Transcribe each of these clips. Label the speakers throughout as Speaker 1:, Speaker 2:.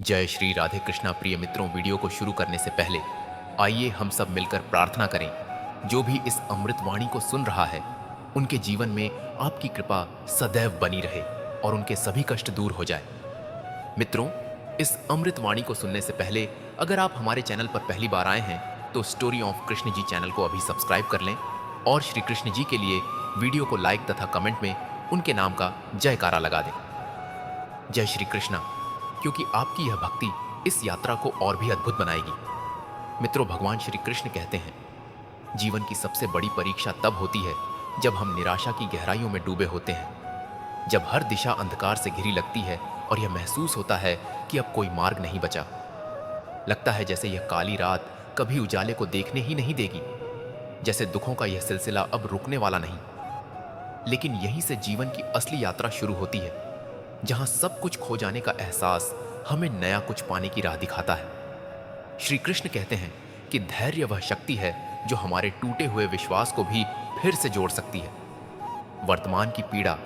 Speaker 1: जय श्री राधे कृष्णा। प्रिय मित्रों, वीडियो को शुरू करने से पहले आइए हम सब मिलकर प्रार्थना करें। जो भी इस अमृतवाणी को सुन रहा है, उनके जीवन में आपकी कृपा सदैव बनी रहे और उनके सभी कष्ट दूर हो जाए। मित्रों, इस अमृतवाणी को सुनने से पहले अगर आप हमारे चैनल पर पहली बार आए हैं तो story of Krishna ji channel को अभी सब्सक्राइब कर लें और श्री कृष्ण जी के लिए वीडियो को लाइक तथा कमेंट में उनके नाम का जयकारा लगा दें। जय श्री कृष्णा, क्योंकि आपकी यह भक्ति इस यात्रा को और भी अद्भुत बनाएगी। मित्रों, भगवान श्री कृष्ण कहते हैं, जीवन की सबसे बड़ी परीक्षा तब होती है जब हम निराशा की गहराइयों में डूबे होते हैं, जब हर दिशा अंधकार से घिरी लगती है और यह महसूस होता है कि अब कोई मार्ग नहीं बचा। लगता है जैसे यह काली रात कभी उजाले को देखने ही नहीं देगी, जैसे दुखों का यह सिलसिला अब रुकने वाला नहीं। लेकिन यहीं से जीवन की असली यात्रा शुरू होती है, जहां सब कुछ खो जाने का एहसास हमें नया कुछ पाने की राह दिखाता है। श्री कृष्ण कहते हैं कि धैर्य वह शक्ति है जो हमारे टूटे हुए विश्वास को भी फिर से जोड़ सकती है। वर्तमान की पीड़ा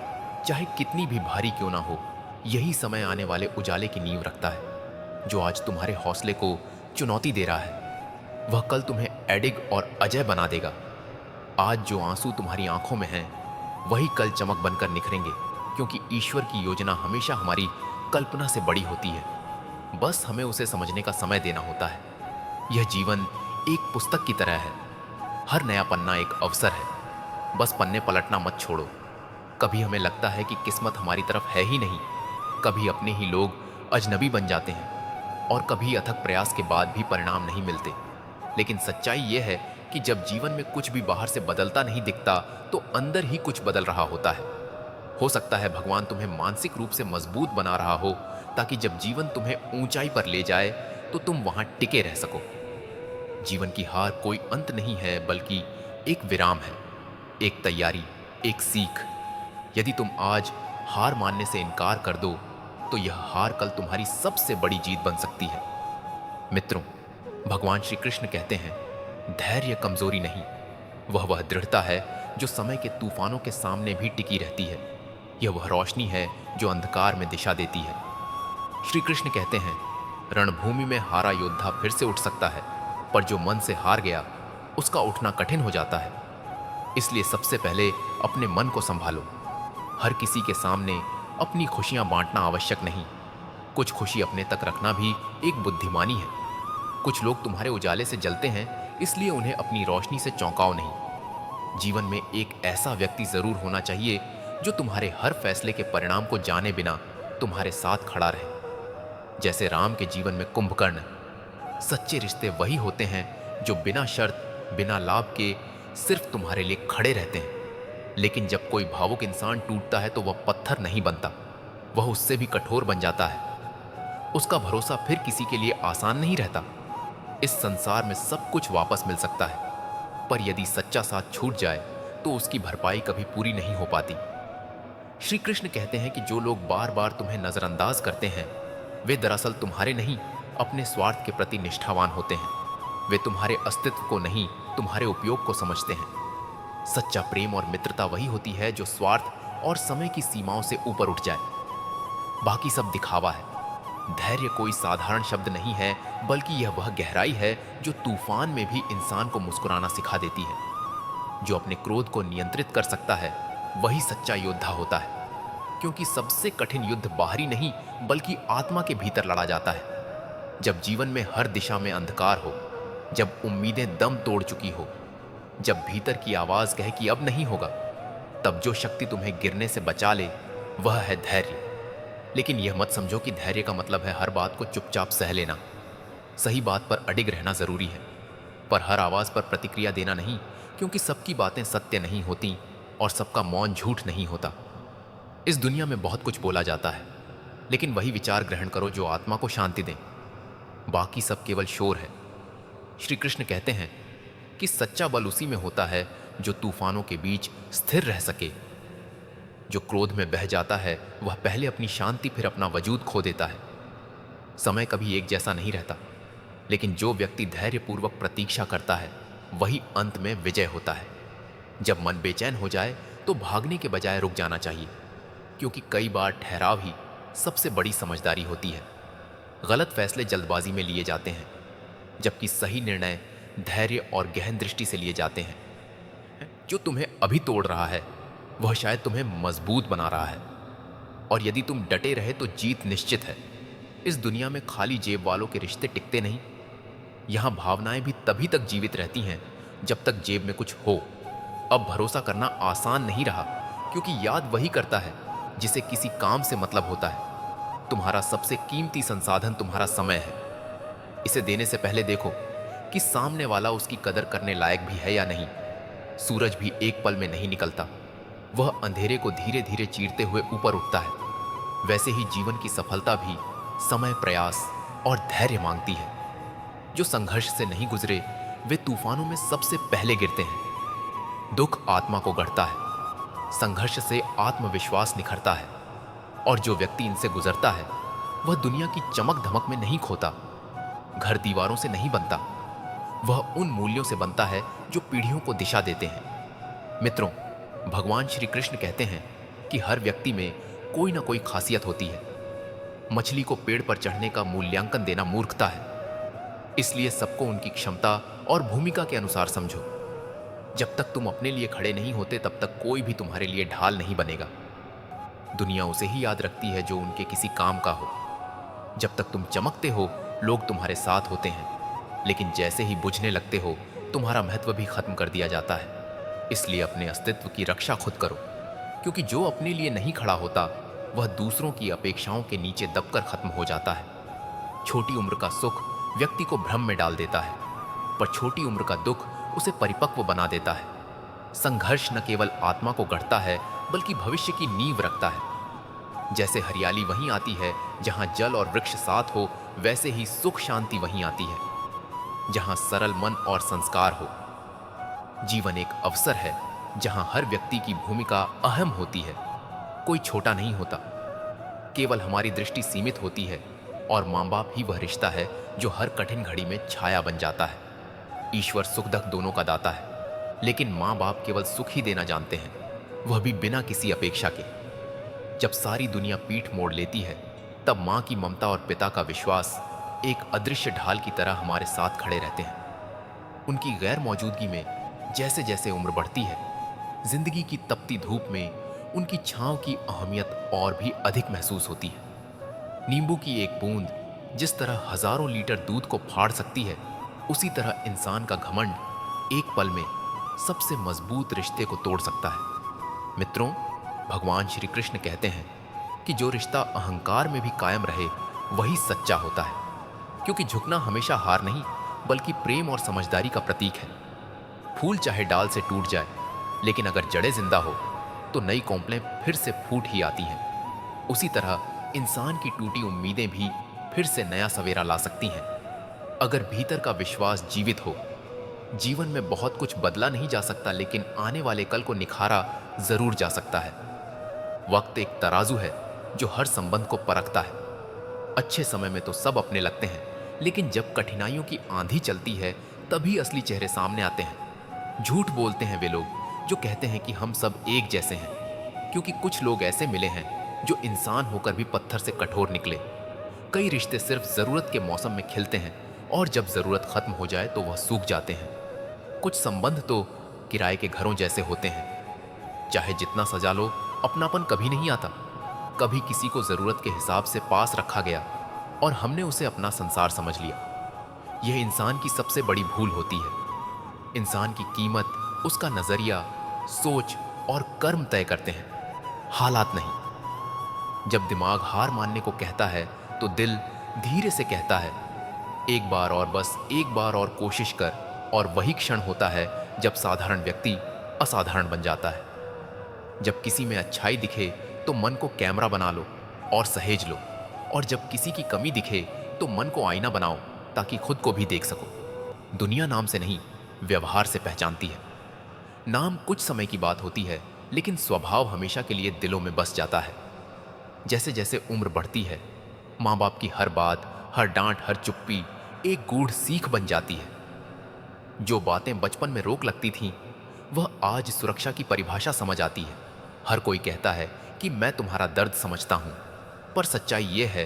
Speaker 1: चाहे कितनी भी भारी क्यों ना हो, यही समय आने वाले उजाले की नींव रखता है, जो आज तुम्हारे हौसले को चुनौती दे रहा है। वह कल तुम्हें एडिग और अजय बना देगा। आज जो आंसू तुम्हारी आंखों में हैं, वही कल चमक बनकर निखरेंगे, क्योंकि ईश्वर की योजना हमेशा हमारी कल्पना से बड़ी होती है। बस हमें उसे समझने का समय देना होता है। यह जीवन एक पुस्तक की तरह है। हर नया पन्ना एक अवसर है। बस पन्ने पलटना मत छोड़ो। कभी हमें लगता है कि किस्मत हमारी तरफ है ही नहीं, कभी अपने ही लोग अजनबी बन जाते हैं और कभी अथक प्रयास के बाद भी परिणाम नहीं मिलते। लेकिन सच्चाई यह है कि जब जीवन में कुछ भी बाहर से बदलता नहीं दिखता, तो अंदर ही कुछ बदल रहा होता है। हो सकता है भगवान तुम्हें मानसिक रूप से मजबूत बना रहा हो, ताकि जब जीवन तुम्हें ऊंचाई पर ले जाए तो तुम वहां टिके रह सको। जीवन की हार कोई अंत नहीं है, बल्कि एक विराम है, एक तैयारी, एक सीख। यदि तुम आज हार मानने से इनकार कर दो, तो यह हार कल तुम्हारी सबसे बड़ी जीत बन सकती है। मित्रों, भगवान श्री कृष्ण कहते हैं, धैर्य कमजोरी नहीं, वह दृढ़ता है जो समय के तूफानों के सामने भी टिकी रहती है। यह वह रोशनी है जो अंधकार में दिशा देती है। श्री कृष्ण कहते हैं, रणभूमि में हारा योद्धा फिर से उठ सकता है, पर जो मन से हार गया, उसका उठना कठिन हो जाता है। इसलिए सबसे पहले अपने मन को संभालो। हर किसी के सामने अपनी खुशियां बांटना आवश्यक नहीं। कुछ खुशी अपने तक रखना भी एक बुद्धिमानी है। कुछ लोग तुम्हारे उजाले से जलते हैं, इसलिए उन्हें अपनी रोशनी से चौंकाओ नहीं। जीवन में एक ऐसा व्यक्ति जरूर होना चाहिए जो तुम्हारे हर फैसले के परिणाम को जाने बिना तुम्हारे साथ खड़ा रहे। जैसे राम के जीवन में कुंभकर्ण। सच्चे रिश्ते वही होते हैं जो बिना शर्त, बिना लाभ के सिर्फ तुम्हारे लिए खड़े रहते हैं। लेकिन जब कोई भावुक इंसान टूटता है तो वह पत्थर नहीं बनता, वह उससे भी कठोर बन जाता है। उसका भरोसा फिर किसी के लिए आसान नहीं रहता। इस संसार में सब कुछ वापस मिल सकता है, पर यदि सच्चा साथ छूट जाए तो उसकी भरपाई कभी पूरी नहीं हो पाती। श्री कृष्ण कहते हैं कि जो लोग बार बार तुम्हें नजरअंदाज करते हैं, वे दरअसल तुम्हारे नहीं, अपने स्वार्थ के प्रति निष्ठावान होते हैं। वे तुम्हारे अस्तित्व को नहीं, तुम्हारे उपयोग को समझते हैं। सच्चा प्रेम और मित्रता वही होती है जो स्वार्थ और समय की सीमाओं से ऊपर उठ जाए। बाकी सब दिखावा है। धैर्य कोई साधारण शब्द नहीं है, बल्कि यह वह गहराई है जो तूफान में भी इंसान को मुस्कुराना सिखा देती है। जो अपने क्रोध को नियंत्रित कर सकता है, वही सच्चा योद्धा होता है। क्योंकि सबसे कठिन युद्ध बाहरी नहीं, बल्कि आत्मा के भीतर लड़ा जाता है। जब जीवन में हर दिशा में अंधकार हो, जब उम्मीदें दम तोड़ चुकी हो, जब भीतर की आवाज कहे कि अब नहीं होगा, तब जो शक्ति तुम्हें गिरने से बचा ले, वह है धैर्य। लेकिन यह मत समझो कि धैर्य का मतलब है हर बात को चुपचाप सह लेना। सही बात पर अडिग रहना जरूरी है, पर हर आवाज पर प्रतिक्रिया देना नहीं, क्योंकि सबकी बातें सत्य नहीं होती और सबका मौन झूठ नहीं होता। इस दुनिया में बहुत कुछ बोला जाता है, लेकिन वही विचार ग्रहण करो जो आत्मा को शांति दें। बाकी सब केवल शोर है। श्री कृष्ण कहते हैं कि सच्चा बल उसी में होता है जो तूफानों के बीच स्थिर रह सके। जो क्रोध में बह जाता है, वह पहले अपनी शांति फिर अपना वजूद खो देता है। समय कभी एक जैसा नहीं रहता, लेकिन जो व्यक्ति धैर्यपूर्वक प्रतीक्षा करता है, वही अंत में विजय होता है। जब मन बेचैन हो जाए तो भागने के बजाय रुक जाना चाहिए, क्योंकि कई बार ठहराव ही सबसे बड़ी समझदारी होती है। गलत फैसले जल्दबाजी में लिए जाते हैं, जबकि सही निर्णय धैर्य और गहन दृष्टि से लिए जाते हैं। जो तुम्हें अभी तोड़ रहा है वह शायद तुम्हें मजबूत बना रहा है, और यदि तुम डटे रहे तो जीत निश्चित है। इस दुनिया में खाली जेब वालों के रिश्ते टिकते नहीं। यहां भावनाएं भी तभी तक जीवित रहती हैं जब तक जेब में कुछ हो। अब भरोसा करना आसान नहीं रहा, क्योंकि याद वही करता है जिसे किसी काम से मतलब होता है। तुम्हारा सबसे कीमती संसाधन तुम्हारा समय है। इसे देने से पहले देखो कि सामने वाला उसकी कदर करने लायक भी है या नहीं। सूरज भी एक पल में नहीं निकलता, वह अंधेरे को धीरे धीरे चीरते हुए ऊपर उठता है। वैसे ही जीवन की सफलता भी समय, प्रयास और धैर्य मांगती है। जो संघर्ष से नहीं गुजरे वे तूफानों में सबसे पहले गिरते हैं। दुख आत्मा को गढ़ता है, संघर्ष से आत्मविश्वास निखरता है, और जो व्यक्ति इनसे गुजरता है वह दुनिया की चमक धमक में नहीं खोता, घर दीवारों से नहीं बनता, वह उन मूल्यों से बनता है जो पीढ़ियों को दिशा देते हैं। मित्रों, भगवान श्री कृष्ण कहते हैं कि हर व्यक्ति में कोई ना कोई खासियत होती है। मछली को पेड़ पर चढ़ने का मूल्यांकन देना मूर्खता है, इसलिए सबको उनकी क्षमता और भूमिका के अनुसार समझो। जब तक तुम अपने लिए खड़े नहीं होते तब तक कोई भी तुम्हारे लिए ढाल नहीं बनेगा। दुनिया उसे ही याद रखती है जो उनके किसी काम का हो। जब तक तुम चमकते हो लोग तुम्हारे साथ होते हैं, लेकिन जैसे ही बुझने लगते हो तुम्हारा महत्व भी खत्म कर दिया जाता है। इसलिए अपने अस्तित्व की रक्षा खुद करो, क्योंकि जो अपने लिए नहीं खड़ा होता वह दूसरों की अपेक्षाओं के नीचे दबकर खत्म हो जाता है। छोटी उम्र का सुख व्यक्ति को भ्रम में डाल देता है, पर छोटी उम्र का दुख उसे परिपक्व बना देता है। संघर्ष न केवल आत्मा को गढ़ता है बल्कि भविष्य की नींव रखता है। जैसे हरियाली वहीं आती है जहां जल और वृक्ष साथ हो, वैसे ही सुख शांति वहीं आती है जहां सरल मन और संस्कार हो। जीवन एक अवसर है जहां हर व्यक्ति की भूमिका अहम होती है। कोई छोटा नहीं होता, केवल हमारी दृष्टि सीमित होती है, और मां बाप ही वह रिश्ता है जो हर कठिन घड़ी में छाया बन जाता है। ईश्वर सुख दुख दोनों का दाता है, लेकिन मां बाप केवल सुख ही देना जानते हैं, वह भी बिना किसी अपेक्षा के। जब सारी दुनिया पीठ मोड़ लेती है तब मां की ममता और पिता का विश्वास एक अदृश्य ढाल की तरह हमारे साथ खड़े रहते हैं। उनकी गैर मौजूदगी में जैसे जैसे उम्र बढ़ती है, जिंदगी की तपती धूप में उनकी छांव की अहमियत और भी अधिक महसूस होती है। नींबू की एक बूंद जिस तरह हजारों लीटर दूध को फाड़ सकती है, उसी तरह इंसान का घमंड एक पल में सबसे मजबूत रिश्ते को तोड़ सकता है। मित्रों, भगवान श्री कृष्ण कहते हैं कि जो रिश्ता अहंकार में भी कायम रहे वही सच्चा होता है, क्योंकि झुकना हमेशा हार नहीं बल्कि प्रेम और समझदारी का प्रतीक है। फूल चाहे डाल से टूट जाए, लेकिन अगर जड़ें जिंदा हो तो नई कौंपलें फिर से फूट ही आती हैं। उसी तरह इंसान की टूटी उम्मीदें भी फिर से नया सवेरा ला सकती हैं। अगर भीतर का विश्वास जीवित हो, जीवन में बहुत कुछ बदला नहीं जा सकता, लेकिन आने वाले कल को निखारा जरूर जा सकता है। वक्त एक तराजू है जो हर संबंध को परखता है। अच्छे समय में तो सब अपने लगते हैं, लेकिन जब कठिनाइयों की आंधी चलती है तभी असली चेहरे सामने आते हैं। झूठ बोलते हैं वे लोग जो कहते हैं कि हम सब एक जैसे हैं, क्योंकि कुछ लोग ऐसे मिले हैं जो इंसान होकर भी पत्थर से कठोर निकले। कई रिश्ते सिर्फ जरूरत के मौसम में खिलते हैं, और जब जरूरत खत्म हो जाए तो वह सूख जाते हैं। कुछ संबंध तो किराए के घरों जैसे होते हैं, चाहे जितना सजा लो अपनापन कभी नहीं आता। कभी किसी को जरूरत के हिसाब से पास रखा गया और हमने उसे अपना संसार समझ लिया। यह इंसान की सबसे बड़ी भूल होती है। इंसान की कीमत उसका नजरिया, सोच और कर्म तय करते हैं, हालात नहीं। जब दिमाग हार मानने को कहता है तो दिल धीरे से कहता है, एक बार और, बस एक बार और कोशिश कर। और वही क्षण होता है जब साधारण व्यक्ति असाधारण बन जाता है। जब किसी में अच्छाई दिखे तो मन को कैमरा बना लो और सहेज लो, और जब किसी की कमी दिखे तो मन को आईना बनाओ ताकि खुद को भी देख सको। दुनिया नाम से नहीं, व्यवहार से पहचानती है। नाम कुछ समय की बात होती है, लेकिन स्वभाव हमेशा के लिए दिलों में बस जाता है। जैसे जैसे उम्र बढ़ती है, माँ बाप की हर बात, हर डांट, हर चुप्पी एक गूढ़ सीख बन जाती है। जो बातें बचपन में रोक लगती थीं, वह आज सुरक्षा की परिभाषा समझ आती है। हर कोई कहता है कि मैं तुम्हारा दर्द समझता हूं, पर सच्चाई यह है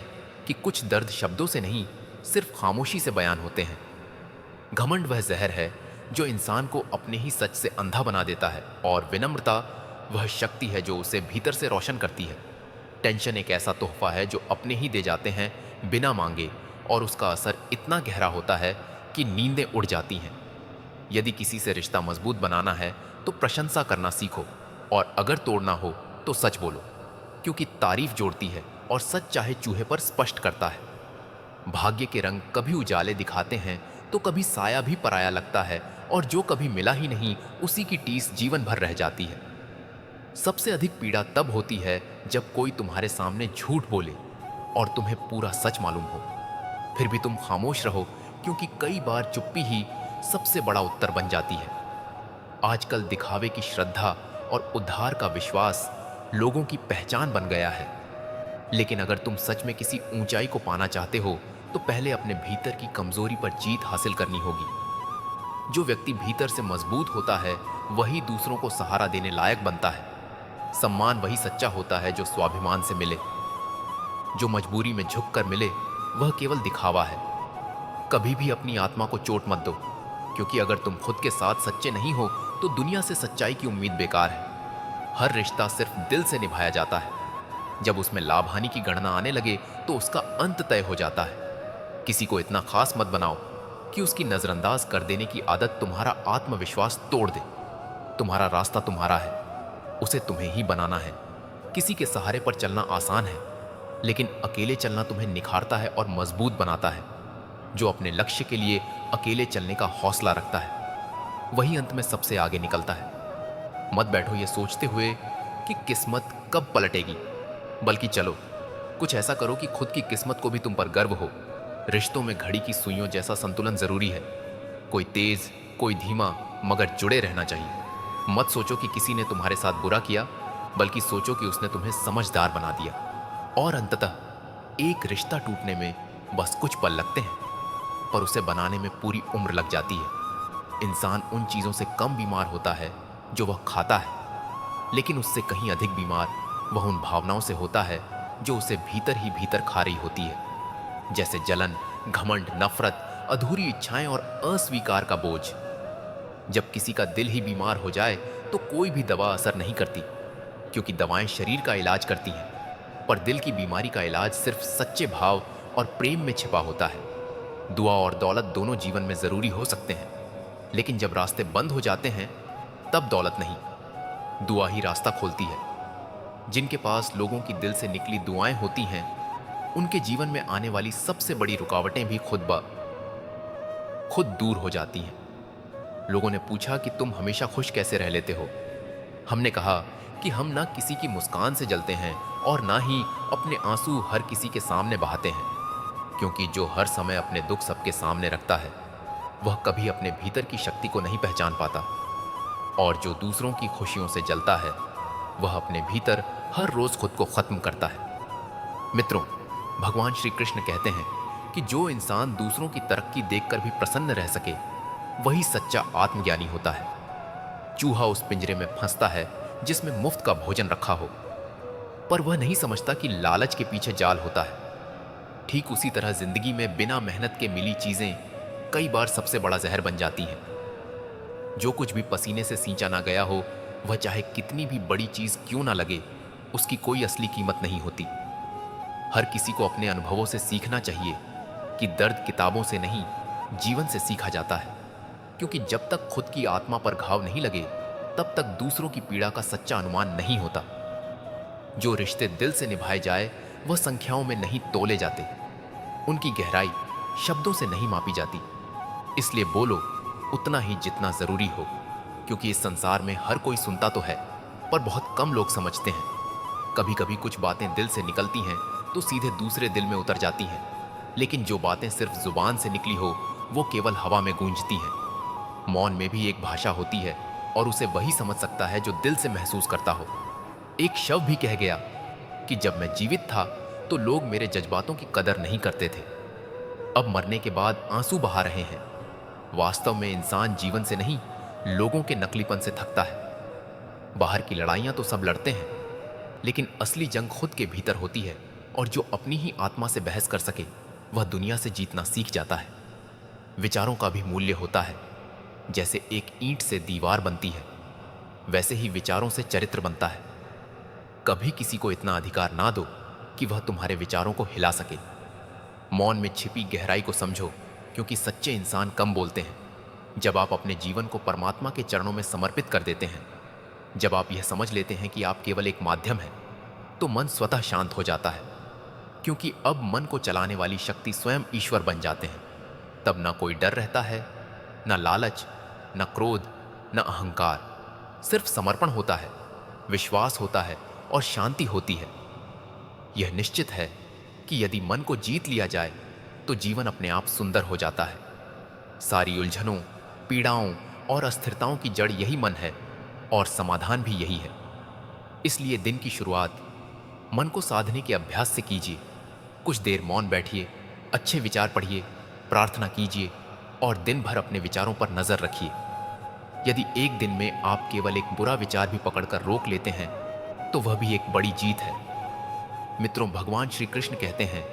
Speaker 1: कि कुछ दर्द शब्दों से नहीं, सिर्फ खामोशी से बयान होते हैं। घमंड वह जहर है जो इंसान को अपने ही सच से अंधा बना देता है, और विनम्रता वह शक्ति है जो उसे भीतर से रोशन करती है। टेंशन एक ऐसा तोहफा है जो अपने ही दे जाते हैं बिना मांगे, और उसका असर इतना गहरा होता है कि नींदें उड़ जाती हैं। यदि किसी से रिश्ता मजबूत बनाना है तो प्रशंसा करना सीखो, और अगर तोड़ना हो तो सच बोलो, क्योंकि तारीफ जोड़ती है और सच चाहे चूहे पर स्पष्ट करता है। भाग्य के रंग कभी उजाले दिखाते हैं तो कभी साया भी पराया लगता है, और जो कभी मिला ही नहीं उसी की टीस जीवन भर रह जाती है। सबसे अधिक पीड़ा तब होती है जब कोई तुम्हारे सामने झूठ बोले और तुम्हें पूरा सच मालूम हो, फिर भी तुम खामोश रहो, क्योंकि कई बार चुप्पी ही सबसे बड़ा उत्तर बन जाती है। आजकल दिखावे की श्रद्धा और उद्धार का विश्वास लोगों की पहचान बन गया है, लेकिन अगर तुम सच में किसी ऊंचाई को पाना चाहते हो तो पहले अपने भीतर की कमजोरी पर जीत हासिल करनी होगी। जो व्यक्ति भीतर से मजबूत होता है वही दूसरों को सहारा देने लायक बनता है। सम्मान वही सच्चा होता है जो स्वाभिमान से मिले। जो मजबूरी में झुक कर मिले वह केवल दिखावा है। कभी भी अपनी आत्मा को चोट मत दो, क्योंकि अगर तुम खुद के साथ सच्चे नहीं हो तो दुनिया से सच्चाई की उम्मीद बेकार है। हर रिश्ता सिर्फ दिल से निभाया जाता है। जब उसमें लाभ हानि की गणना आने लगे तो उसका अंत तय हो जाता है। किसी को इतना खास मत बनाओ कि उसकी नजरअंदाज कर देने की आदत तुम्हारा आत्मविश्वास तोड़ दे। तुम्हारा रास्ता तुम्हारा है, उसे तुम्हें ही बनाना है। किसी के सहारे पर चलना आसान है, लेकिन अकेले चलना तुम्हें निखारता है और मजबूत बनाता है। जो अपने लक्ष्य के लिए अकेले चलने का हौसला रखता है वही अंत में सबसे आगे निकलता है। मत बैठो ये सोचते हुए कि किस्मत कब पलटेगी, बल्कि चलो कुछ ऐसा करो कि खुद की किस्मत को भी तुम पर गर्व हो। रिश्तों में घड़ी की सुइयों जैसा संतुलन जरूरी है, कोई तेज कोई धीमा, मगर जुड़े रहना चाहिए। मत सोचो कि किसी ने तुम्हारे साथ बुरा किया, बल्कि सोचो कि उसने तुम्हें समझदार बना दिया। और अंततः एक रिश्ता टूटने में बस कुछ पल लगते हैं, पर उसे बनाने में पूरी उम्र लग जाती है। इंसान उन चीजों से कम बीमार होता है जो वह खाता है, लेकिन उससे कहीं अधिक बीमार वह उन भावनाओं से होता है जो उसे भीतर ही भीतर खा रही होती है, जैसे जलन, घमंड, नफरत, अधूरी इच्छाएं और अस्वीकार का बोझ। जब किसी का दिल ही बीमार हो जाए तो कोई भी दवा असर नहीं करती, क्योंकि दवाएं शरीर का इलाज करती हैं, पर दिल की बीमारी का इलाज सिर्फ सच्चे भाव और प्रेम में छिपा होता है। दुआ और दौलत दोनों जीवन में जरूरी हो सकते हैं, लेकिन जब रास्ते बंद हो जाते हैं तब दौलत नहीं, दुआ ही रास्ता खोलती है। जिनके पास लोगों की दिल से निकली दुआएं होती हैं, उनके जीवन में आने वाली सबसे बड़ी रुकावटें भी खुद दूर हो जाती हैं। लोगों ने पूछा कि तुम हमेशा खुश कैसे रह लेते हो। हमने कहा कि हम ना किसी की मुस्कान से जलते हैं और ना ही अपने आंसू हर किसी के सामने बहाते हैं, क्योंकि जो हर समय अपने दुख सबके सामने रखता है वह कभी अपने भीतर की शक्ति को नहीं पहचान पाता, और जो दूसरों की खुशियों से जलता है वह अपने भीतर हर रोज खुद को खत्म करता है। मित्रों, भगवान श्री कृष्ण कहते हैं कि जो इंसान दूसरों की तरक्की देखकर भी प्रसन्न रह सके वही सच्चा आत्मज्ञानी होता है। चूहा उस पिंजरे में फंसता है जिसमें मुफ्त का भोजन रखा हो, पर वह नहीं समझता कि लालच के पीछे जाल होता है। ठीक उसी तरह जिंदगी में बिना मेहनत के मिली चीजें कई बार सबसे बड़ा जहर बन जाती हैं। जो कुछ भी पसीने से सींचा ना गया हो, वह चाहे कितनी भी बड़ी चीज क्यों ना लगे, उसकी कोई असली कीमत नहीं होती। हर किसी को अपने अनुभवों से सीखना चाहिए कि दर्द किताबों से नहीं, जीवन से सीखा जाता है, क्योंकि जब तक खुद की आत्मा पर घाव नहीं लगे तब तक दूसरों की पीड़ा का सच्चा अनुमान नहीं होता। जो रिश्ते दिल से निभाए जाए वह संख्याओं में नहीं तोले जाते, उनकी गहराई शब्दों से नहीं मापी जाती। इसलिए बोलो उतना ही जितना जरूरी हो, क्योंकि इस संसार में हर कोई सुनता तो है, पर बहुत कम लोग समझते हैं। कभी कभी कुछ बातें दिल से निकलती हैं तो सीधे दूसरे दिल में उतर जाती हैं, लेकिन जो बातें सिर्फ जुबान से निकली हो वो केवल हवा में गूंजती हैं। मौन में भी एक भाषा होती है, और उसे वही समझ सकता है जो दिल से महसूस करता हो। एक शव भी कह गया कि जब मैं जीवित था तो लोग मेरे जज्बातों की कदर नहीं करते थे, अब मरने के बाद आंसू बहा रहे हैं। वास्तव में इंसान जीवन से नहीं, लोगों के नकलीपन से थकता है। बाहर की लड़ाइयां तो सब लड़ते हैं, लेकिन असली जंग खुद के भीतर होती है, और जो अपनी ही आत्मा से बहस कर सके वह दुनिया से जीतना सीख जाता है। विचारों का भी मूल्य होता है। जैसे एक ईंट से दीवार बनती है, वैसे ही विचारों से चरित्र बनता है। कभी किसी को इतना अधिकार ना दो कि वह तुम्हारे विचारों को हिला सके। मौन में छिपी गहराई को समझो, क्योंकि सच्चे इंसान कम बोलते हैं। जब आप अपने जीवन को परमात्मा के चरणों में समर्पित कर देते हैं, जब आप यह समझ लेते हैं कि आप केवल एक माध्यम हैं, तो मन स्वतः शांत हो जाता है। क्योंकि अब मन को चलाने वाली शक्ति स्वयं ईश्वर बन जाते हैं। तब ना कोई डर रहता है, ना लालच, ना क्रोध, ना अहंकार। सिर्फ समर्पण होता है, विश्वास होता है और शांति होती है। यह निश्चित है कि यदि मन को जीत लिया जाए तो जीवन अपने आप सुंदर हो जाता है। सारी उलझनों, पीड़ाओं और अस्थिरताओं की जड़ यही मन है और समाधान भी यही है। इसलिए दिन की शुरुआत मन को साधने के अभ्यास से कीजिए। कुछ देर मौन बैठिए, अच्छे विचार पढ़िए, प्रार्थना कीजिए और दिन भर अपने विचारों पर नजर रखिए। यदि एक दिन में आप केवल एक बुरा विचार भी पकड़कर रोक लेते हैं तो वह भी एक बड़ी जीत है। मित्रों, भगवान श्री कृष्ण कहते हैं,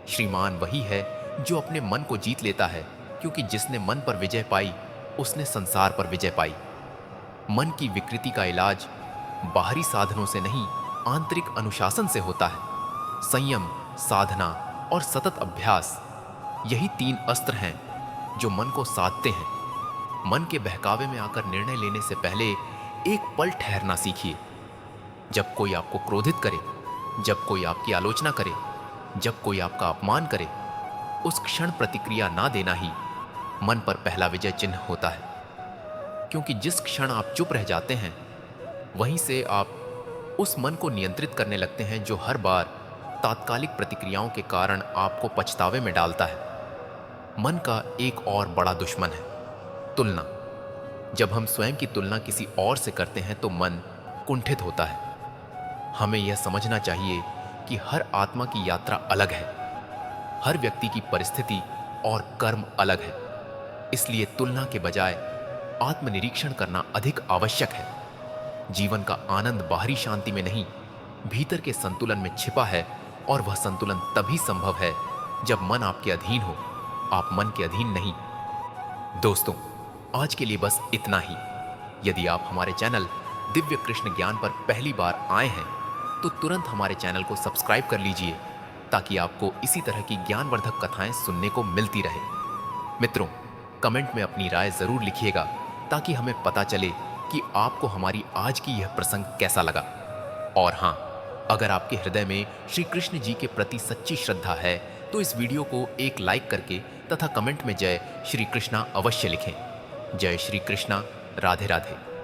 Speaker 1: श्रीमान वही है जो अपने मन को जीत लेता है, क्योंकि जिसने मन पर विजय पाई उसने संसार पर विजय पाई। मन की विकृति का इलाज बाहरी साधनों से नहीं, आंतरिक अनुशासन से होता है। संयम, साधना और सतत अभ्यास, यही 3 अस्त्र हैं जो मन को साधते हैं। मन के बहकावे में आकर निर्णय लेने से पहले एक पल ठहरना सीखिए। जब कोई आपको क्रोधित करे, जब कोई आपकी आलोचना करे, जब कोई आपका अपमान करे, उस क्षण प्रतिक्रिया ना देना ही मन पर पहला विजय चिन्ह होता है। क्योंकि जिस क्षण आप चुप रह जाते हैं, वहीं से आप उस मन को नियंत्रित करने लगते हैं जो हर बार तात्कालिक प्रतिक्रियाओं के कारण आपको पछतावे में डालता है। मन का एक और बड़ा दुश्मन है तुलना। जब हम स्वयं की तुलना किसी और से करते हैं तो मन कुंठित होता है। हमें यह समझना चाहिए कि हर आत्मा की यात्रा अलग है, हर व्यक्ति की परिस्थिति और कर्म अलग है। इसलिए तुलना के बजाय आत्मनिरीक्षण करना अधिक आवश्यक है। जीवन का आनंद बाहरी शांति में नहीं, भीतर के संतुलन में छिपा है, और वह संतुलन तभी संभव है जब मन आपके अधीन हो, आप मन के अधीन नहीं। दोस्तों, आज के लिए बस इतना ही। यदि आप हमारे चैनल दिव्य कृष्ण ज्ञान पर पहली बार आए हैं तो तुरंत हमारे चैनल को सब्सक्राइब कर लीजिए, ताकि आपको इसी तरह की ज्ञानवर्धक कथाएं सुनने को मिलती रहे। मित्रों, कमेंट में अपनी राय जरूर लिखिएगा, ताकि हमें पता चले कि आपको हमारी आज की यह प्रसंग कैसा लगा। और हां, अगर आपके हृदय में श्री कृष्ण जी के प्रति सच्ची श्रद्धा है तो इस वीडियो को एक लाइक करके तथा कमेंट में जय श्री कृष्णा अवश्य लिखें। जय श्री कृष्णा। राधे राधे।